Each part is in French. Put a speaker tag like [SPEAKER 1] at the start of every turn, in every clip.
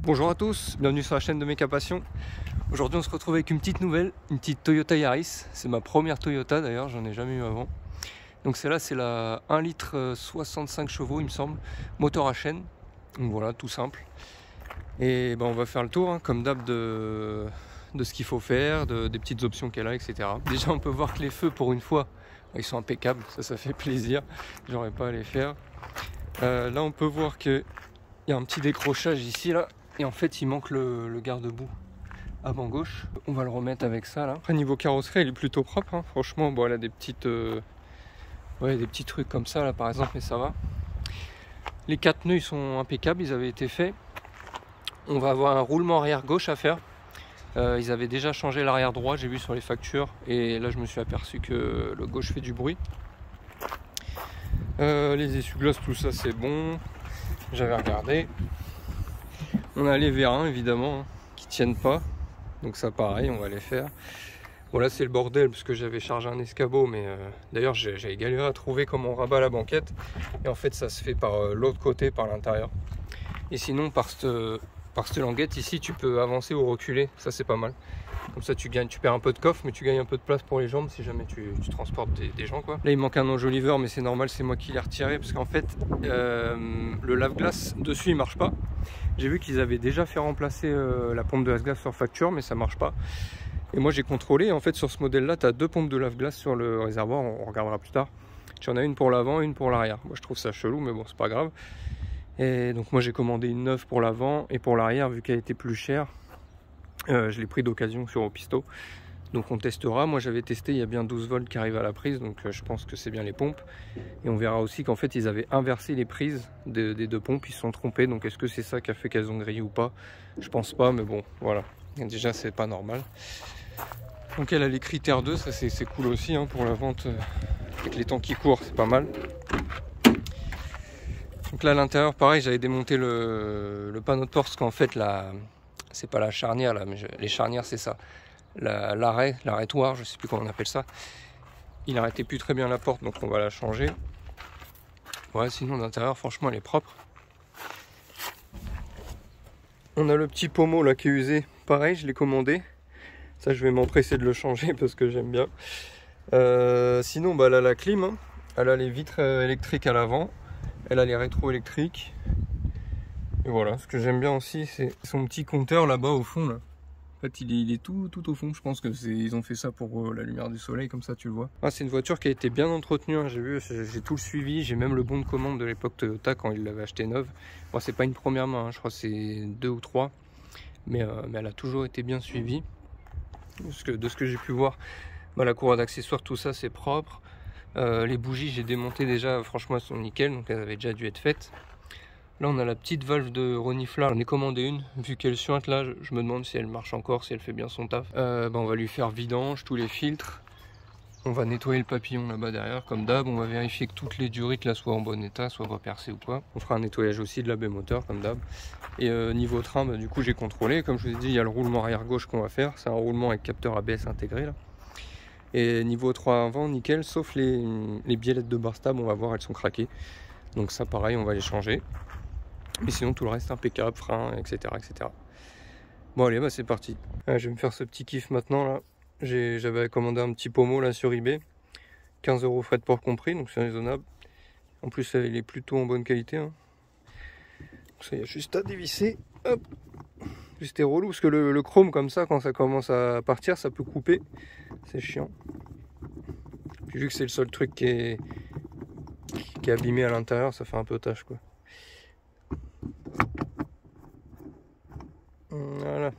[SPEAKER 1] Bonjour à tous, bienvenue sur la chaîne de Mecha Passion. Aujourd'hui on se retrouve avec une petite nouvelle, une petite Toyota Yaris. C'est ma première Toyota d'ailleurs, j'en ai jamais eu avant. Donc celle-là c'est la 1 litre 65 chevaux il me semble, moteur à chaîne. Donc voilà, tout simple. Et ben, on va faire le tour comme d'hab de ce qu'il faut faire, des petites options qu'elle a, etc. Déjà on peut voir que les feux pour une fois, ils sont impeccables, ça fait plaisir, j'aurais pas à les faire. Là on peut voir qu'il y a un petit décrochage ici là. Et en fait il manque le garde-boue avant gauche. On va le remettre avec ça là. Après niveau carrosserie elle est plutôt propre franchement. Bon elle a des petites des petits trucs comme ça là par exemple, mais ça va. Les 4 nœuds ils sont impeccables, ils avaient été faits. On va avoir un roulement arrière gauche à faire. Ils avaient déjà changé l'arrière droit, j'ai vu sur les factures. Et là je me suis aperçu que le gauche fait du bruit. Les essuie-glaces tout ça c'est bon. J'avais regardé. On a les vérins évidemment qui tiennent pas, donc ça pareil on va les faire. Bon là c'est le bordel parce que j'avais chargé un escabeau, mais d'ailleurs j'avais galéré à trouver comment on rabat la banquette, et en fait ça se fait par l'autre côté, par l'intérieur. Et sinon par cette languette ici tu peux avancer ou reculer, ça c'est pas mal. Comme ça tu perds un peu de coffre, mais tu gagnes un peu de place pour les jambes si jamais tu transportes des gens quoi. Là il manque un enjoliveur, mais c'est normal, c'est moi qui l'ai retiré parce qu'en fait le lave-glace dessus il marche pas. J'ai vu qu'ils avaient déjà fait remplacer la pompe de lave-glace sur facture, mais ça marche pas. Et moi j'ai contrôlé, en fait sur ce modèle là tu as 2 pompes de lave-glace sur le réservoir, on regardera plus tard. Tu en as une pour l'avant et une pour l'arrière. Moi je trouve ça chelou, mais bon c'est pas grave. Et donc moi j'ai commandé une neuve pour l'avant, et pour l'arrière vu qu'elle était plus chère, je l'ai pris d'occasion sur Opisto. Donc on testera. Moi j'avais testé, il y a bien 12 volts qui arrivent à la prise, donc je pense que c'est bien les pompes. Et on verra aussi qu'en fait ils avaient inversé les prises des 2 pompes, ils se sont trompés. Donc est-ce que c'est ça qui a fait qu'elles ont grillé ou pas? Je pense pas, mais bon voilà, déjà c'est pas normal. Donc elle a les critères 2, ça c'est cool aussi pour la vente avec les temps qui courent, c'est pas mal. Donc là à l'intérieur pareil, j'avais démonté le panneau de porte, parce qu'en fait là c'est pas la charnière là, mais les charnières c'est ça, l'arrêtoir, je sais plus comment on appelle ça, il arrêtait plus très bien la porte, donc on va la changer. Ouais, sinon l'intérieur franchement elle est propre. On a le petit pommeau là qui est usé, pareil je l'ai commandé, ça je vais m'empresser de le changer parce que j'aime bien. Sinon bah, elle a la clim, elle a les vitres électriques à l'avant, elle a les rétros électriques. Et voilà, ce que j'aime bien aussi, c'est son petit compteur là-bas au fond là. En fait il est tout au fond, je pense que ils ont fait ça pour la lumière du soleil, comme ça tu le vois. Ah, c'est une voiture qui a été bien entretenue, j'ai vu, j'ai tout le suivi, j'ai même le bon de commande de l'époque Toyota quand ils l'avaient acheté neuve. Bon, c'est pas une première main, je crois que c'est 2 ou 3, mais elle a toujours été bien suivie. De ce que j'ai pu voir, bah, la courroie d'accessoires, tout ça c'est propre. Les bougies j'ai démonté déjà, franchement elles sont nickel, donc elles avaient déjà dû être faites. Là on a la petite valve de reniflage, j'en ai commandé une, vu qu'elle suinte là, je me demande si elle marche encore, si elle fait bien son taf. On va lui faire vidange, tous les filtres. On va nettoyer le papillon là-bas derrière, comme d'hab. On va vérifier que toutes les durites là soient en bon état, soient pas percées ou quoi. On fera un nettoyage aussi de la baie moteur, comme d'hab. Et niveau train, du coup j'ai contrôlé. Comme je vous ai dit, il y a le roulement arrière gauche qu'on va faire. C'est un roulement avec capteur ABS intégré là. Et niveau 3 avant, nickel, sauf les biellettes de bar stable, on va voir, elles sont craquées. Donc ça pareil, on va les changer. Mais sinon tout le reste impeccable, frein, etc. etc. Bon allez, c'est parti. Je vais me faire ce petit kiff maintenant là. J'avais commandé un petit pommeau là sur eBay. 15 € frais de port compris, donc c'est raisonnable. En plus il est plutôt en bonne qualité. Donc ça, il y a juste à dévisser. Hop. C'était relou parce que le chrome comme ça, quand ça commence à partir, ça peut couper. C'est chiant. Puis vu que c'est le seul truc qui est abîmé à l'intérieur, ça fait un peu tâche quoi. Voilà.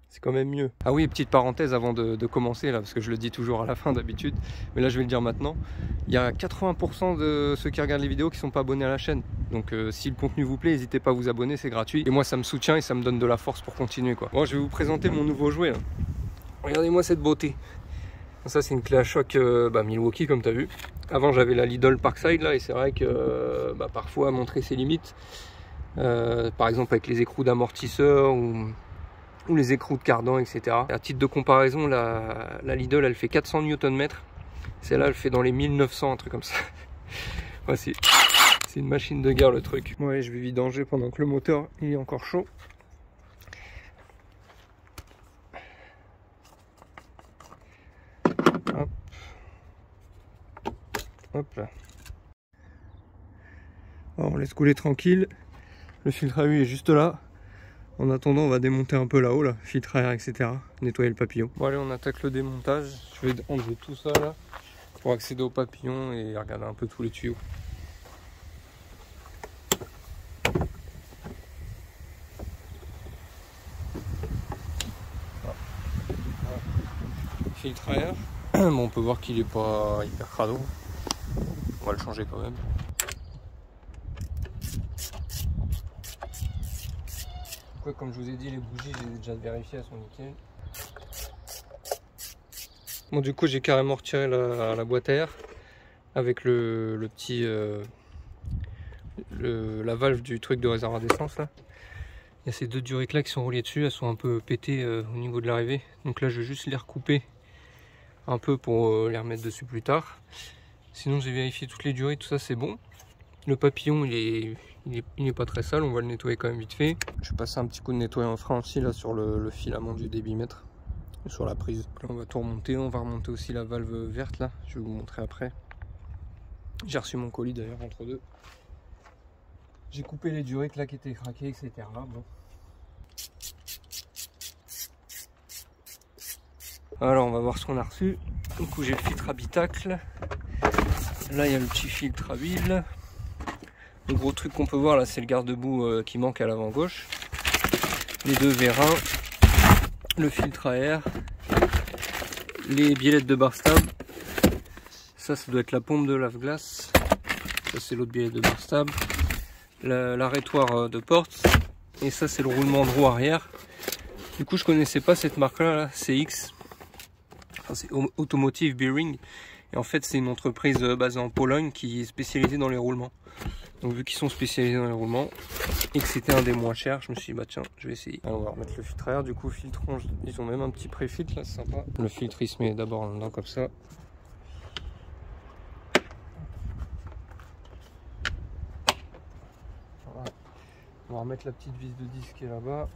[SPEAKER 1] C'est quand même mieux. Ah oui, petite parenthèse avant de commencer là, parce que je le dis toujours à la fin d'habitude, mais là je vais le dire maintenant. Il y a 80% de ceux qui regardent les vidéos qui sont pas abonnés à la chaîne. Donc si le contenu vous plaît, n'hésitez pas à vous abonner, c'est gratuit. Et moi ça me soutient et ça me donne de la force pour continuer quoi. Bon, je vais vous présenter mon nouveau jouet là. Regardez-moi cette beauté. Ça c'est une clé à choc Milwaukee comme tu as vu. Avant j'avais la Lidl Parkside là, et c'est vrai que parfois à montrer ses limites. Par exemple avec les écrous d'amortisseur ou les écrous de cardan, etc. À titre de comparaison, la Lidl elle fait 400 Nm, celle-là elle fait dans les 1900, un truc comme ça. Ouais, C'est une machine de guerre le truc. Ouais, je vais vidanger pendant que le moteur il est encore chaud. Hop. Hop là. Alors, on laisse couler tranquille. Le filtre à huile est juste là. En attendant, on va démonter un peu là-haut, là, filtre à air, etc. Nettoyer le papillon. Bon allez, on attaque le démontage. Je vais enlever tout ça là pour accéder au papillon et regarder un peu tous les tuyaux. Filtre à air. Bon, on peut voir qu'il est pas hyper crado. On va le changer quand même. Ouais, comme je vous ai dit, les bougies, j'ai déjà vérifié, elles sont nickel. Bon, du coup, j'ai carrément retiré la boîte à air avec le petit la valve du truc de réservoir d'essence là. Il y a ces deux duriques là qui sont reliées dessus, elles sont un peu pétées au niveau de l'arrivée. Donc là, je vais juste les recouper un peu pour les remettre dessus plus tard. Sinon, j'ai vérifié toutes les durées, tout ça, c'est bon. Le papillon, il est pas très sale, on va le nettoyer quand même vite fait. Je vais passer un petit coup de nettoyant frein aussi là sur le filament du débitmètre, sur la prise. Là, on va tout remonter, on va remonter aussi la valve verte là, je vais vous montrer après. J'ai reçu mon colis d'ailleurs entre deux. J'ai coupé les duriques là qui étaient craquées, etc. Bon. Alors on va voir ce qu'on a reçu. Du coup j'ai le filtre habitacle. Là il y a le petit filtre à huile. Le gros truc qu'on peut voir là, c'est le garde-boue qui manque à l'avant gauche. Les deux vérins, le filtre à air, les biellettes de bar stable. Ça doit être la pompe de lave-glace. Ça c'est l'autre biellette de bar stable. L'arrêtoir de porte. Et ça c'est le roulement de roue arrière. Du coup je connaissais pas cette marque là, CX. Enfin, c'est Automotive Bearing. Et en fait c'est une entreprise basée en Pologne qui est spécialisée dans les roulements. Donc vu qu'ils sont spécialisés dans les roulements et que c'était un des moins chers, je me suis dit bah tiens, je vais essayer. Alors on va remettre le filtre à air, du coup filtre, ils ont même un petit pré-filtre là, c'est sympa. Le filtre il se met d'abord en dedans comme ça. Voilà. On va remettre la petite vis de disque qui est là-bas.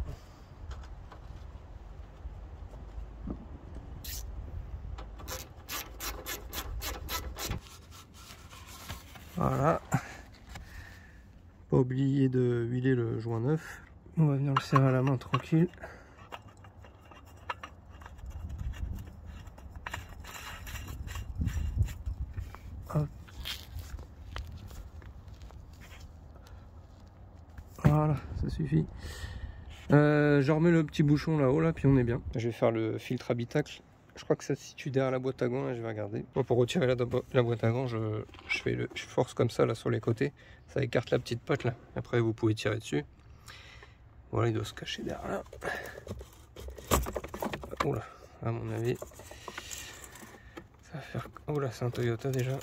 [SPEAKER 1] Voilà. Pas oublier de huiler le joint neuf. On va venir le serrer à la main tranquille. Hop. Voilà, ça suffit. Je remets le petit bouchon là-haut, là, puis on est bien. Je vais faire le filtre habitacle. Je crois que ça se situe derrière la boîte à gants, là, je vais regarder. Bon, pour retirer la boîte à gants, je force comme ça là sur les côtés. Ça écarte la petite patte là. Après, vous pouvez tirer dessus. Voilà, il doit se cacher derrière là. Oula, à mon avis, ça va faire. Oula, c'est un Toyota déjà.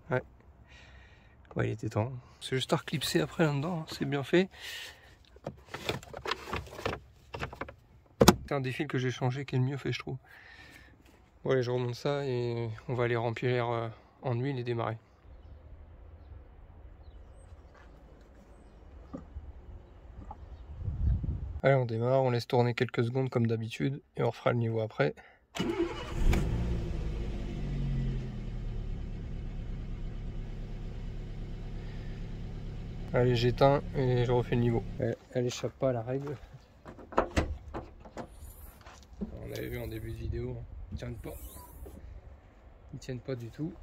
[SPEAKER 1] Ouais. Ouais, il était temps. C'est juste à reclipser après là-dedans, hein. C'est bien fait. C'est un des fils que j'ai changé qui est le mieux fait, je trouve. Bon, allez, je remonte ça et on va aller remplir en huile et démarrer. Allez, on démarre, on laisse tourner quelques secondes comme d'habitude et on refera le niveau après. Allez, j'éteins et je refais le niveau. Elle échappe pas à la règle. On avait vu en début de vidéo, hein. Ils tiennent pas. Ils tiennent pas du tout.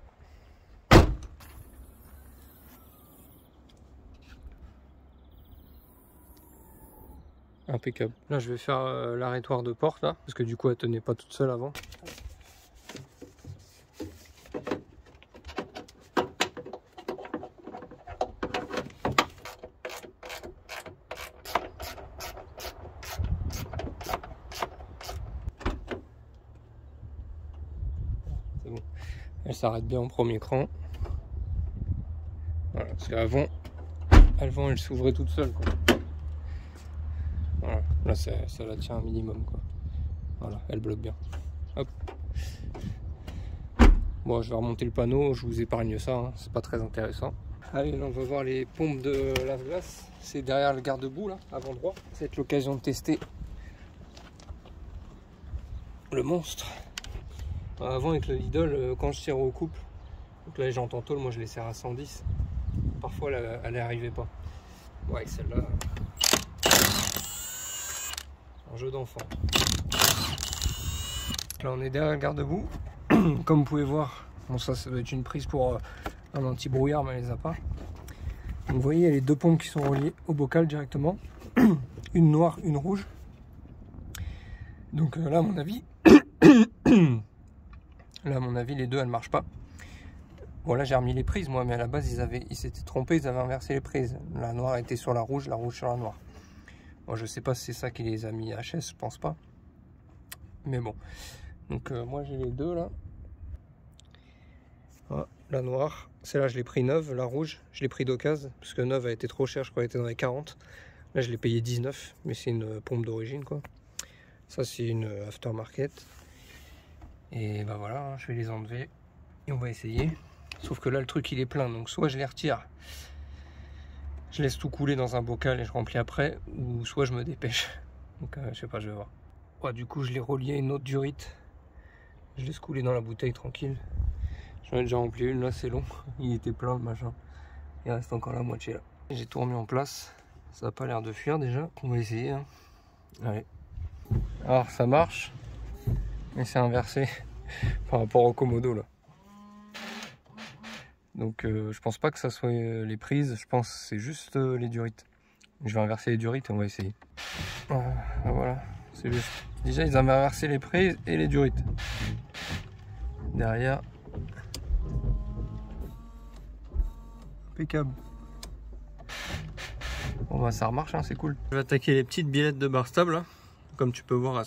[SPEAKER 1] Impeccable. Là je vais faire l'arrêtoir de porte là, parce que du coup elle tenait pas toute seule avant. C'est bon. Elle s'arrête bien au premier cran. Voilà, parce qu'avant elle s'ouvrait toute seule, quoi. Voilà, là ça la tient un minimum, quoi. Voilà, elle bloque bien. Hop. Bon, je vais remonter le panneau, je vous épargne ça, hein, c'est pas très intéressant. Allez, là, on va voir les pompes de lave-glace. C'est derrière le garde-boue, là, avant droit. Ça va être l'occasion de tester le monstre. Avant, avec le Lidl, quand je tire au couple, donc là, j'entends tôle, moi je les serre à 110. Parfois, elle n'y arrivait pas. Ouais, celle-là, un jeu d'enfant. Là, on est derrière le garde-boue. Comme vous pouvez voir, bon, ça doit être une prise pour un anti-brouillard, mais elle les a pas. Donc, vous voyez, il y a les deux pompes qui sont reliées au bocal directement. Une noire, une rouge. Donc là, à mon avis, les deux, elles ne marchent pas. Bon, là, j'ai remis les prises, moi, mais à la base, ils s'étaient trompés, ils avaient inversé les prises. La noire était sur la rouge sur la noire. Bon, je sais pas si c'est ça qui les a mis HS, je pense pas. Mais bon. Donc, moi, j'ai les deux, là. Voilà, la noire, celle-là, je l'ai pris neuve. La rouge, je l'ai pris d'occasion, parce que neuve a été trop chère, je crois qu'elle était dans les 40. Là, je l'ai payé 19, mais c'est une pompe d'origine, quoi. Ça, c'est une aftermarket. Et bah voilà, je vais les enlever et on va essayer. Sauf que là, le truc, il est plein. Donc, soit je les retire, je laisse tout couler dans un bocal et je remplis après, ou soit je me dépêche. Donc, je sais pas, je vais voir. Ouais, du coup, je l'ai relié à une autre durite. Je laisse couler dans la bouteille tranquille. J'en ai déjà rempli une, là, c'est long. Il était plein, le machin. Il reste encore la moitié là. J'ai tout remis en place. Ça n'a pas l'air de fuir déjà. On va essayer. Hein. Allez. Alors, ça marche. Mais c'est inversé par rapport au Komodo là. Donc je pense pas que ça soit les prises, je pense que c'est juste les durites. Je vais inverser les durites et on va essayer. Voilà, c'est juste. Déjà ils avaient inversé les prises et les durites. Derrière. Impeccable. Bon bah ça remarche, hein, c'est cool. Je vais attaquer les petites billettes de bar stable. Hein. Comme tu peux voir,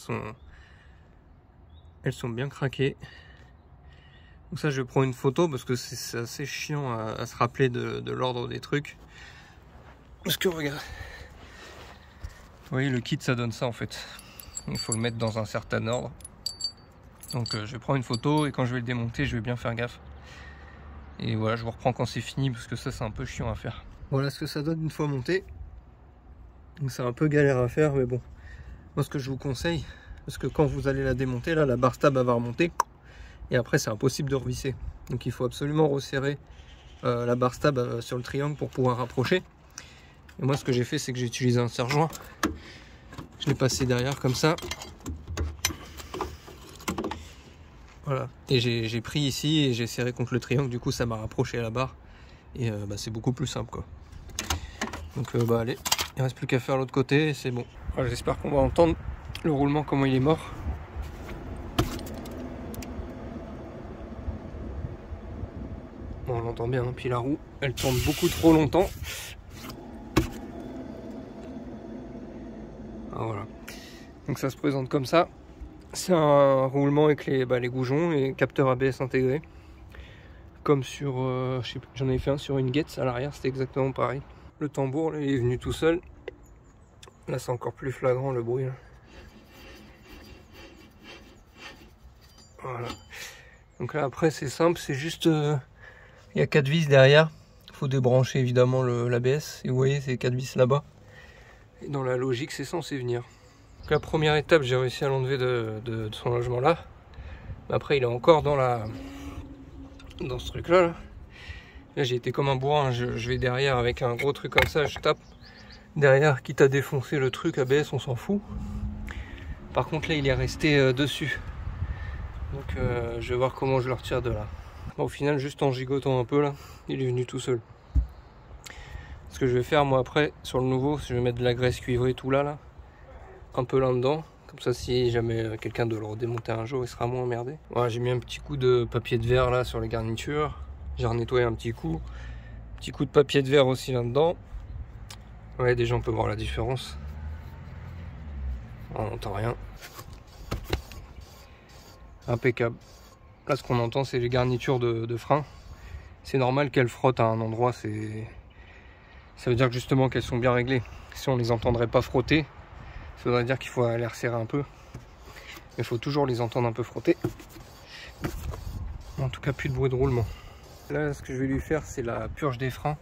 [SPEAKER 1] elles sont bien craquées. Donc ça, je vais prendre une photo parce que c'est assez chiant à se rappeler de l'ordre des trucs. Parce que regarde, vous voyez, le kit ça donne ça en fait. Il faut le mettre dans un certain ordre. Donc je vais prendre une photo et quand je vais le démonter, je vais bien faire gaffe. Et voilà, je vous reprends quand c'est fini parce que ça c'est un peu chiant à faire. Voilà ce que ça donne une fois monté. Donc c'est un peu galère à faire, mais bon. Moi ce que je vous conseille, parce que quand vous allez la démonter, là la barre stable va remonter. Et après c'est impossible de revisser. Donc il faut absolument resserrer la barre stable sur le triangle pour pouvoir rapprocher. Et moi ce que j'ai fait, c'est que j'ai utilisé un serre-joint. Je l'ai passé derrière comme ça. Voilà. Et j'ai pris ici et j'ai serré contre le triangle. Du coup ça m'a rapproché la barre. Et c'est beaucoup plus simple quoi. Donc allez, il ne reste plus qu'à faire l'autre côté et c'est bon. Voilà, j'espère qu'on va entendre le roulement, comment il est mort. Bon, on l'entend bien, hein. Puis la roue, elle tourne beaucoup trop longtemps. Ah, voilà. Donc ça se présente comme ça. C'est un roulement avec les goujons et capteur ABS intégré. Comme sur, j'en avais fait un sur une Getz à l'arrière, c'était exactement pareil. Le tambour, là, il est venu tout seul. Là, c'est encore plus flagrant le bruit. Là. Voilà. Donc là, après, c'est simple, c'est juste... il y a 4 vis derrière. Il faut débrancher évidemment l'ABS. Et vous voyez, c'est 4 vis là-bas. Et dans la logique, c'est censé venir. Donc la première étape, j'ai réussi à l'enlever de son logement là. Mais après, il est encore dans ce truc là. Là, j'ai été comme un bourrin. Je vais derrière avec un gros truc comme ça. Je tape derrière, quitte à défoncer le truc ABS, on s'en fout. Par contre, là, il est resté dessus. Donc, je vais voir comment je le retire de là. Bon, au final, juste en gigotant un peu là, il est venu tout seul. Ce que je vais faire moi après sur le nouveau, c'est que je vais mettre de la graisse cuivrée tout là, un peu là-dedans. Comme ça, si jamais quelqu'un doit le redémonter un jour, il sera moins emmerdé. Voilà, j'ai mis un petit coup de papier de verre là sur les garnitures. J'ai renettoyé un petit coup. Petit coup de papier de verre aussi là-dedans. Ouais, déjà on peut voir la différence. On n'entend rien. Impeccable. Là, ce qu'on entend, c'est les garnitures de frein. C'est normal qu'elles frottent à un endroit. Ça veut dire que justement qu'elles sont bien réglées. Si on les entendrait pas frotter, ça voudrait dire qu'il faut les resserrer un peu. Mais il faut toujours les entendre un peu frotter. En tout cas plus de bruit de roulement. Là ce que je vais lui faire c'est la purge des freins.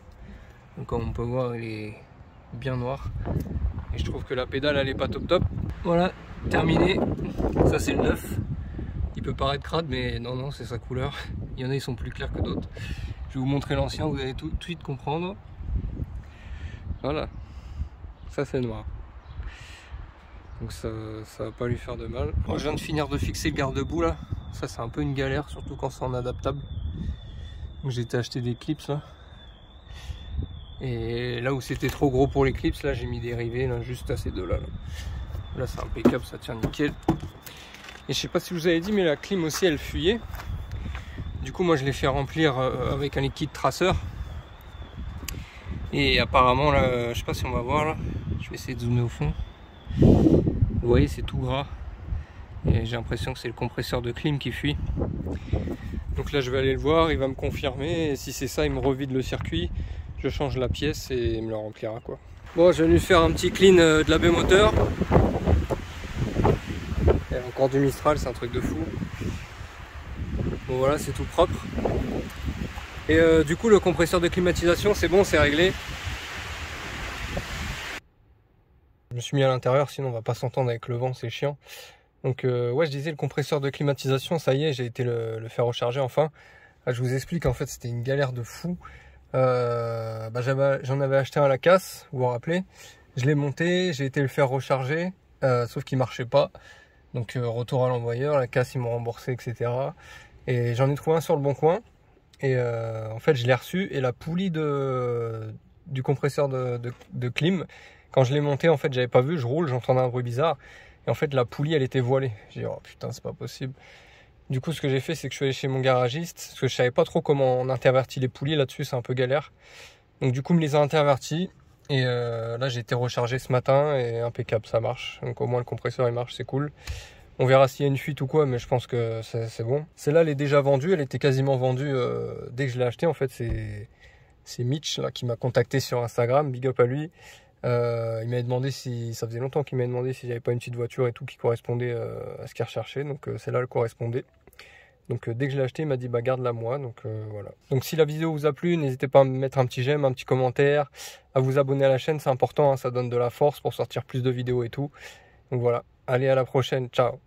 [SPEAKER 1] Donc comme on peut voir il est bien noir. Et je trouve que la pédale elle est pas top top. Voilà, terminé. Ça c'est le neuf. Il peut paraître crade mais non c'est sa couleur. Il y en a ils sont plus clairs que d'autres. Je vais vous montrer l'ancien, vous allez tout de suite comprendre. Voilà, ça c'est noir. Donc ça va pas lui faire de mal. Moi, je viens de finir de fixer le garde-boue là. Ça c'est un peu une galère, surtout quand c'est en adaptable. Donc j'ai été acheter des clips là. Et là où c'était trop gros pour les clips, là j'ai mis des rivets là, juste à ces deux là. Là c'est impeccable, ça tient nickel. Et je sais pas si vous avez dit mais la clim aussi elle fuyait. Du coup moi je l'ai fait remplir avec un liquide traceur. Et apparemment là, je sais pas si on va voir là. Je vais essayer de zoomer au fond. Vous voyez c'est tout gras. Et j'ai l'impression que c'est le compresseur de clim qui fuit. Donc là je vais aller le voir, il va me confirmer. Et si c'est ça, il me revide le circuit. Je change la pièce et il me le remplira quoi. Bon, je vais lui faire un petit clean de la baie moteur. Il y a encore du Mistral, c'est un truc de fou. Bon voilà, c'est tout propre. Et du coup le compresseur de climatisation c'est bon, c'est réglé. Je me suis mis à l'intérieur, sinon on va pas s'entendre avec le vent, c'est chiant. Donc ouais, je disais le compresseur de climatisation, ça y est, j'ai été le faire recharger enfin. Là, je vous explique, en fait c'était une galère de fou. J'en avais acheté un à la casse, vous vous rappelez. Je l'ai monté, j'ai été le faire recharger, sauf qu'il marchait pas. Donc retour à l'envoyeur, la casse ils m'ont remboursé, etc. Et j'en ai trouvé un sur le bon coin. Et en fait je l'ai reçu et la poulie du compresseur de clim, quand je l'ai monté en fait j'avais pas vu, je roule, j'entendais un bruit bizarre. Et en fait la poulie elle était voilée. J'ai dit oh putain c'est pas possible. Du coup ce que j'ai fait c'est que je suis allé chez mon garagiste, parce que je savais pas trop comment on intervertit les poulies là-dessus, c'est un peu galère. Donc du coup il me les a intervertis. Et là j'ai été rechargé ce matin et impeccable, ça marche. Donc au moins le compresseur il marche, c'est cool. On verra s'il y a une fuite ou quoi, mais je pense que c'est bon. Celle-là elle est déjà vendue, elle était quasiment vendue dès que je l'ai achetée. En fait c'est Mitch là, qui m'a contacté sur Instagram, big up à lui. Il m'avait demandé si, ça faisait longtemps qu'il m'avait demandé si j'avais pas une petite voiture et tout qui correspondait à ce qu'il recherchait. Donc celle-là elle correspondait. Donc dès que je l'ai acheté, il m'a dit bah garde-la moi. Donc voilà. Donc si la vidéo vous a plu, n'hésitez pas à me mettre un petit j'aime, un petit commentaire, à vous abonner à la chaîne, c'est important, hein, ça donne de la force pour sortir plus de vidéos et tout. Donc voilà. Allez, à la prochaine, ciao.